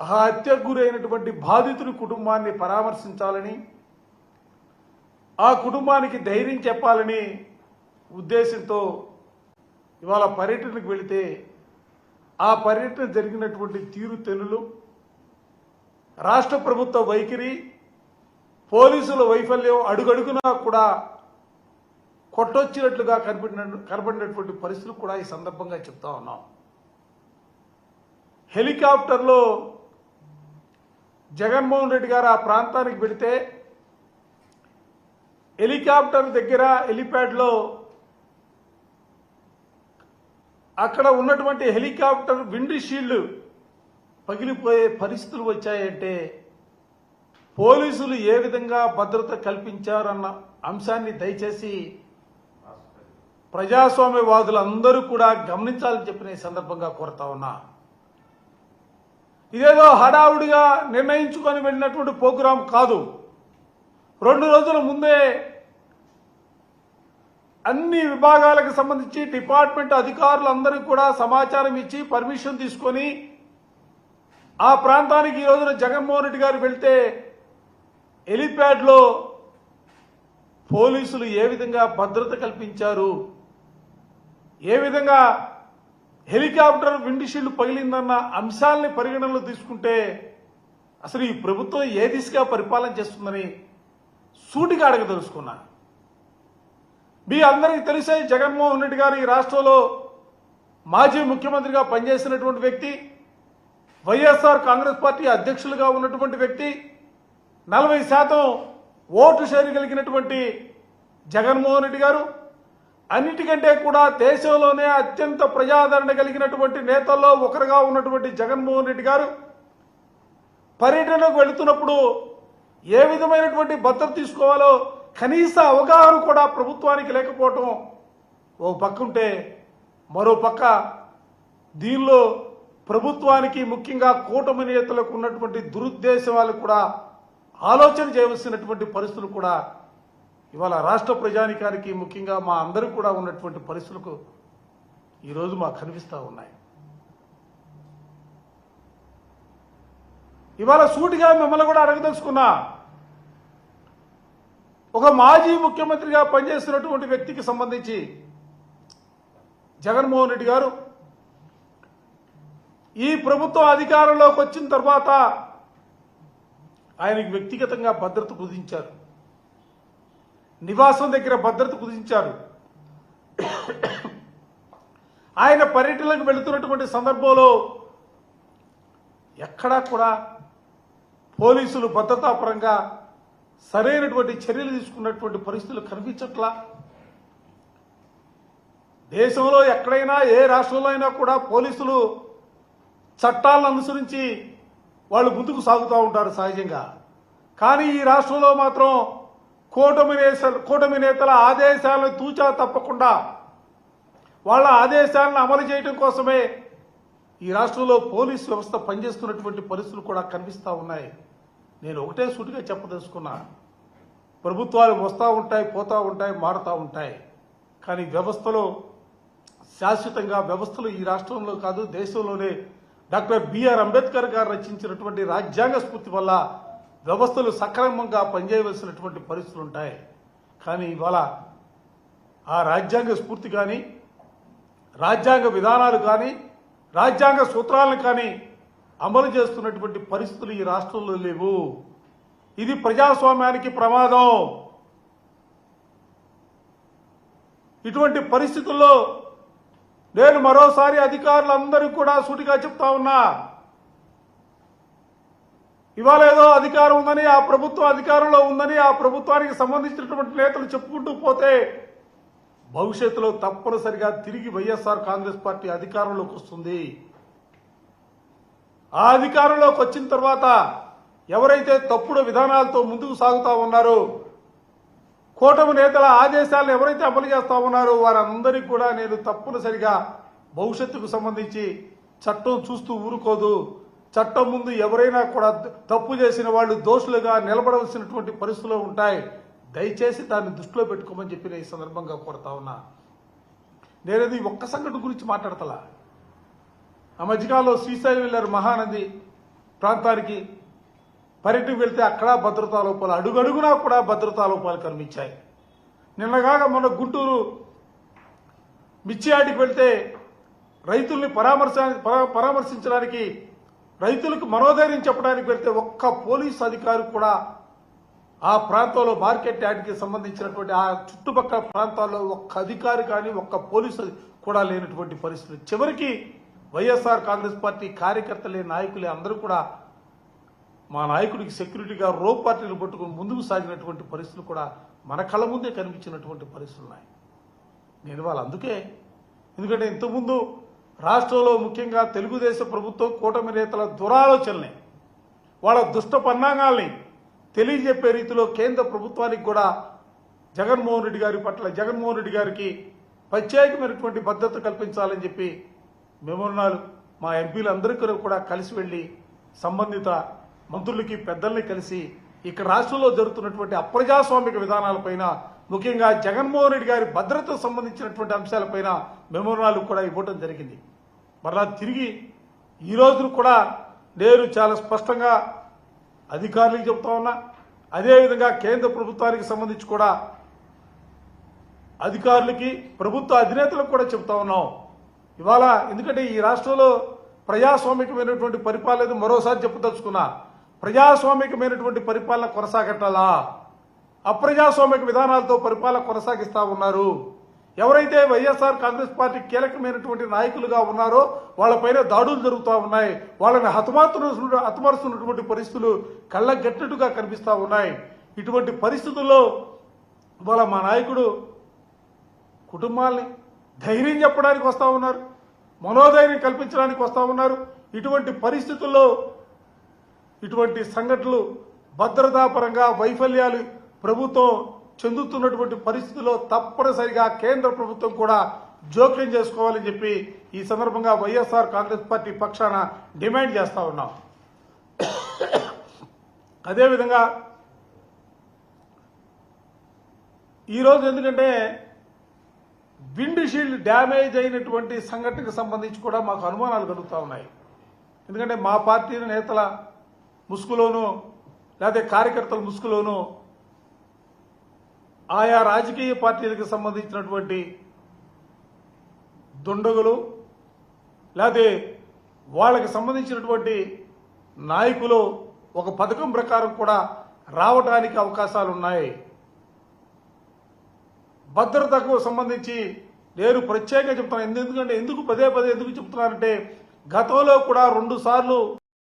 ఆ హత్యకు గురైనటువంటి బాధితుడి కుటుంబాన్ని పరామర్శించాలని, ఆ కుటుంబానికి ధైర్యం చెప్పాలని ఉద్దేశంతో ఇవాళ పర్యటనకు వెళితే ఆ పర్యటన జరిగినటువంటి తీరుతెన్నులు, రాష్ట్ర ప్రభుత్వ వైఖరి, పోలీసుల వైఫల్యం అడుగడుగునా కూడా కొట్టొచ్చినట్లుగా కనబడినటువంటి పరిస్థితులు కూడా ఈ సందర్భంగా చెప్తా ఉన్నాం. హెలికాప్టర్లో జగన్మోహన్ రెడ్డి గారు ఆ ప్రాంతానికి వెళితే హెలికాప్టర్ దగ్గర హెలిప్యాడ్లో అక్కడ ఉన్నటువంటి హెలికాప్టర్ విండ్ షీల్డ్ పగిలిపోయే పరిస్థితులు వచ్చాయంటే పోలీసులు ఏ విధంగా భద్రత కల్పించారన్న అంశాన్ని దయచేసి ప్రజాస్వామ్యవాదులందరూ కూడా గమనించాలని చెప్పిన ఈ సందర్భంగా కోరుతా ఉన్నా. ఇదేదో హడావుడిగా నిర్ణయించుకొని వెళ్ళినటువంటి ప్రోగ్రాం కాదు. 2 రోజుల ముందే అన్ని విభాగాలకు సంబంధించి డిపార్ట్మెంట్ అధికారులందరూ కూడా సమాచారం ఇచ్చి పర్మిషన్ తీసుకొని ఆ ప్రాంతానికి ఈ రోజున జగన్మోహన్ రెడ్డి గారు వెళ్తే హెలిప్యాడ్లో పోలీసులు ఏ విధంగా భద్రత కల్పించారు, ఏ విధంగా హెలికాప్టర్ విండ్ షీల్డ్ పగిలిందన్న అంశాలని పరిగణనలో తీసుకుంటే అసలు ఈ ప్రభుత్వం ఏ దిశగా పరిపాలన చేస్తుందని సూటిగా అడగదలుచుకున్నా. మీ అందరికీ తెలిసే జగన్మోహన్ రెడ్డి గారు ఈ రాష్ట్రంలో మాజీ ముఖ్యమంత్రిగా పనిచేసినటువంటి వ్యక్తి, వైఎస్ఆర్ కాంగ్రెస్ పార్టీ అధ్యక్షులుగా ఉన్నటువంటి వ్యక్తి, 40% ఓటు షేర్ కలిగినటువంటి జగన్మోహన్ రెడ్డి గారు, అన్నిటికంటే కూడా దేశంలోనే అత్యంత ప్రజాదరణ కలిగినటువంటి నేతల్లో ఒకరుగా ఉన్నటువంటి జగన్మోహన్ రెడ్డి గారు పర్యటనకు వెళుతున్నప్పుడు ఏ విధమైనటువంటి భద్రత తీసుకోవాలో కనీస అవగాహన కూడా ప్రభుత్వానికి లేకపోవటం ఓ పక్క ఉంటే, మరో పక్క దీనిలో ప్రభుత్వానికి ముఖ్యంగా కూటమి నేతలకు ఉన్నటువంటి దురుద్దేశాలు కూడా ఆలోచన చేయవలసినటువంటి పరిస్థితులు కూడా ఇవాళ రాష్ట్ర ప్రజానికానికి ముఖ్యంగా మా అందరూ కూడా ఉన్నటువంటి పరిస్థితులకు ఈరోజు మాకు కనిపిస్తూ ఉన్నాయి. ఇవాళ సూటిగా మిమ్మల్ని కూడా అడగదలుచుకున్నా. ఒక మాజీ ముఖ్యమంత్రిగా పనిచేస్తున్నటువంటి వ్యక్తికి సంబంధించి జగన్మోహన్ రెడ్డి గారు ఈ ప్రభుత్వం అధికారంలోకి వచ్చిన తర్వాత ఆయనకి వ్యక్తిగతంగా భద్రత కుదించారు, నివాసం దగ్గర భద్రత కుదించారు. ఆయన పర్యటనలకు వెళుతున్నటువంటి సందర్భంలో ఎక్కడా కూడా పోలీసులు భద్రతాపరంగా సరైనటువంటి చర్యలు తీసుకున్నటువంటి పరిస్థితులు కనిపించట్లా. దేశంలో ఎక్కడైనా ఏ రాష్ట్రంలో అయినా కూడా పోలీసులు చట్టాలను అనుసరించి వాళ్ళు సాగుతూ ఉంటారు సహజంగా. కానీ ఈ రాష్ట్రంలో మాత్రం కూటమి నేతల ఆదేశాలను తూచా తప్పకుండా వాళ్ళ ఆదేశాలను అమలు చేయడం కోసమే ఈ రాష్ట్రంలో పోలీసు వ్యవస్థ పనిచేస్తున్నటువంటి పరిస్థితులు కూడా కనిపిస్తూ ఉన్నాయి. నేను ఒకటే సూటిగా చెప్పదలుచుకున్నా, ప్రభుత్వాలు వస్తూ ఉంటాయి, పోతూ ఉంటాయి, మారుతూ ఉంటాయి. కానీ వ్యవస్థలో శాశ్వతంగా వ్యవస్థలు ఈ రాష్ట్రంలో కాదు దేశంలోనే డాక్టర్ బిఆర్ అంబేద్కర్ గారు రచించినటువంటి రాజ్యాంగ స్ఫూర్తి వల్ల వ్యవస్థలు సక్రమంగా పనిచేయవలసినటువంటి పరిస్థితులు ఉంటాయి. కానీ ఇవాళ ఆ రాజ్యాంగ స్ఫూర్తి కానీ, రాజ్యాంగ విధానాలు కానీ, రాజ్యాంగ సూత్రాలను కానీ అమలు చేస్తున్నటువంటి పరిస్థితులు ఈ రాష్ట్రంలో లేవు. ఇది ప్రజాస్వామ్యానికి ప్రమాదం. ఇటువంటి పరిస్థితుల్లో నేను మరోసారి అధికారులందరూ కూడా సూటిగా చెప్తా ఉన్నా, ఇవాళ ఏదో అధికారం ఉందని, ఆ ప్రభుత్వం అధికారంలో ఉందని ఆ ప్రభుత్వానికి సంబంధించినటువంటి నేతలు చెప్పుకుంటూ పోతే భవిష్యత్తులో తప్పనిసరిగా తిరిగి వైఎస్ఆర్ కాంగ్రెస్ పార్టీ అధికారంలోకి వస్తుంది. ఆ అధికారంలోకి వచ్చిన తర్వాత ఎవరైతే తప్పుడు విధానాలతో ముందుకు సాగుతా ఉన్నారో, కూటమి నేతల ఆదేశాలను ఎవరైతే అమలు చేస్తా ఉన్నారో వారందరికీ కూడా నేను తప్పనిసరిగా భవిష్యత్తుకు సంబంధించి చట్టం చూస్తూ ఊరుకోదు. చట్టం ముందు ఎవరైనా కూడా తప్పు చేసిన వాళ్ళు దోషులుగా నిలబడవలసినటువంటి పరిస్థితులు ఉంటాయి. దయచేసి దాన్ని దృష్టిలో పెట్టుకోమని చెప్పి ఈ సందర్భంగా కోరుతా ఉన్నా. నేనది ఒక్క సంఘటన గురించి మాట్లాడతలా. ఆ మధ్యకాలంలో శ్రీశైలం వెళ్ళారు మహానది. ప్రాంతానికి పర్యటనకు వెళ్తే అక్కడ భద్రతా లోపాలు, అడుగడుగునా కూడా భద్రతా లోపాలు కనిపించాయి. నిన్నగాక మొన్న గుంటూరు మిర్చియాడికి వెళ్తే రైతుల్ని పరామర్శించడానికి, రైతులకు మనోధైర్యం చెప్పడానికి వెళ్తే ఒక్క పోలీసు అధికారి కూడా ఆ ప్రాంతంలో మార్కెట్ యార్డ్కి సంబంధించినటువంటి ఆ చుట్టుపక్కల ప్రాంతాల్లో ఒక్క అధికారి కానీ ఒక్క పోలీసు కూడా లేనటువంటి పరిస్థితులు. చివరికి వైఎస్ఆర్ కాంగ్రెస్ పార్టీ కార్యకర్తలే, నాయకులే అందరూ కూడా మా నాయకుడికి సెక్యూరిటీగా రోప్ పార్టీలు పట్టుకుని ముందుకు సాగినటువంటి పరిస్థితులు కూడా మన కళ్ళ ముందే కనిపించినటువంటి పరిస్థితులు ఉన్నాయి. నేను వాళ్ళు అందుకే, ఎందుకంటే ఇంతకుముందు రాష్ట్రంలో ముఖ్యంగా తెలుగుదేశం ప్రభుత్వం, కూటమి నేతల దురాలోచనల్ని, వాళ్ళ దుష్ట పన్నాగాల్ని తెలియజెప్పే రీతిలో కేంద్ర ప్రభుత్వానికి కూడా జగన్మోహన్ రెడ్డి గారికి ప్రత్యేకమైనటువంటి భద్రత కల్పించాలని చెప్పి మెమోరాలు మా ఎంపీలందరికీ కూడా కలిసి వెళ్లి సంబంధిత మంత్రులకి, పెద్దల్ని కలిసి ఇక్కడ రాష్ట్రంలో జరుగుతున్నటువంటి అప్రజాస్వామిక విధానాలపైన, ముఖ్యంగా జగన్మోహన్ రెడ్డి గారి భద్రతకు సంబంధించినటువంటి అంశాలపైన మెమోరాలు కూడా ఇవ్వడం జరిగింది. మరలా తిరిగి ఈ రోజును కూడా నేను చాలా స్పష్టంగా అధికారులకు చెప్తా ఉన్నా, అదేవిధంగా కేంద్ర ప్రభుత్వానికి సంబంధించి కూడా అధికారులకి, ప్రభుత్వ అధినేతలకు కూడా చెప్తా ఉన్నాం. ఇవాళ ఎందుకంటే ఈ రాష్ట్రంలో ప్రజాస్వామికమైనటువంటి పరిపాలన, మరోసారి చెప్పదలుచుకున్నా, ప్రజాస్వామికమైనటువంటి పరిపాలన కొనసాగట్టాలా, అప్రజాస్వామిక విధానాలతో పరిపాలన కొనసాగిస్తా ఉన్నారు. ఎవరైతే వైఎస్ఆర్ కాంగ్రెస్ పార్టీ కీలకమైనటువంటి నాయకులుగా ఉన్నారో వాళ్ళపైన దాడులు జరుగుతూ ఉన్నాయి. వాళ్ళని హతమారుస్తున్నటువంటి పరిస్థితులు కళ్ళగట్టినట్టుగా కనిపిస్తూ ఉన్నాయి. ఇటువంటి పరిస్థితుల్లో ఇవాళ మా నాయకుడు కుటుంబాల్ని ధైర్యం చెప్పడానికి వస్తూ ఉన్నారు, మనోధైర్యం కల్పించడానికి వస్తూ ఉన్నారు. ఇటువంటి పరిస్థితుల్లో ఇటువంటి సంఘటనలు, భద్రతాపరంగా వైఫల్యాలు ప్రభుత్వం చెందుతున్నటువంటి పరిస్థితుల్లో తప్పనిసరిగా కేంద్ర ప్రభుత్వం కూడా జోక్యం చేసుకోవాలని చెప్పి ఈ సందర్భంగా వైఎస్ఆర్ కాంగ్రెస్ పార్టీ పక్షాన డిమాండ్ చేస్తా ఉన్నాం. అదేవిధంగా ఈరోజు ఎందుకంటే విండ్ షీల్డ్ డ్యామేజ్ అయినటువంటి సంఘటనకు సంబంధించి కూడా మాకు అనుమానాలు కలుగుతూ ఉన్నాయి. ఎందుకంటే మా పార్టీ నేతల ముసుగులోనూ లేదా కార్యకర్తల ముసుగులోనూ ఆయా రాజకీయ పార్టీలకు సంబంధించినటువంటి దుండగులు లేదా వాళ్ళకి సంబంధించినటువంటి నాయకులు ఒక పథకం ప్రకారం కూడా రావడానికి అవకాశాలు ఉన్నాయి. భద్రతకు సంబంధించి నేను ప్రత్యేకంగా చెప్తున్నాను. ఎందుకంటే ఎందుకు పదే పదే ఎందుకు చెప్తున్నానంటే గతంలో కూడా 2 సార్లు